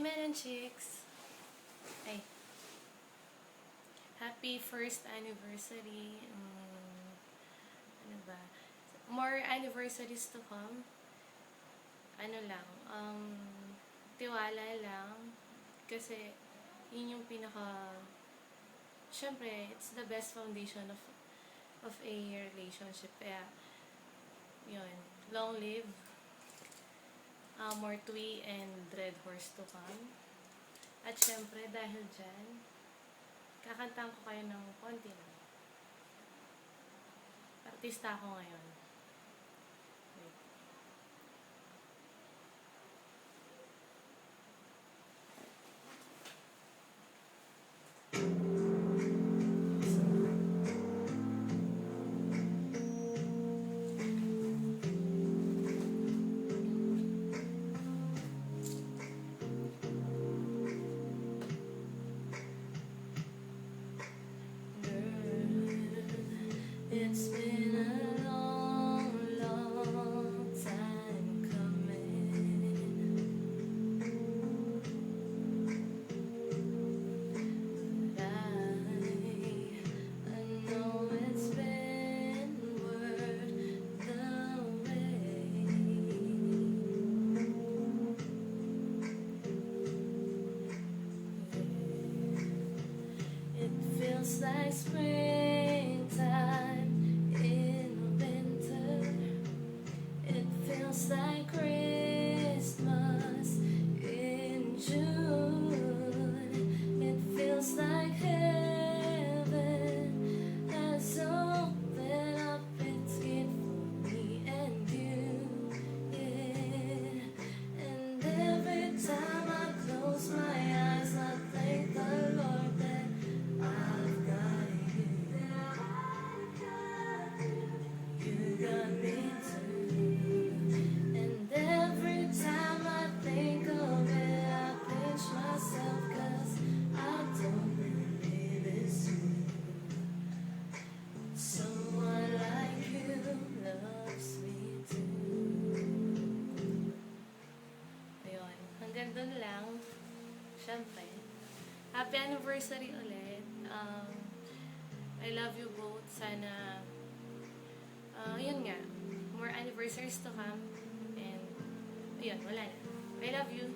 Melon Chicks! Ay. Happy first anniversary. Ano ba? More anniversaries to come. Ano lang, tiwala lang. Kasi, yun yung syempre, it's the best foundation of a relationship. Kaya, yun, long live. More Tui and Red Horse to come. At syempre, dahil dyan, kakantahan ko kayo ng konti lang. Artista ako ngayon. Wait. It's been a long, long time coming. But I know it's been worth the wait. It feels like springtime in winter. It feels like Christmas in June. It feels like heaven has opened up its gate for me and you. Yeah. And every time I close my eyes, I thank the Lord that I've got you. You got me too. And every time I think of it, I pinch myself, 'cause I don't believe it's true. Someone like you loves me too. Ayun, hanggang dun lang. Siyempre, happy anniversary ulit. I love you both. Sana, yun nga, more anniversaries to come. And, ayun, wala na. I love you.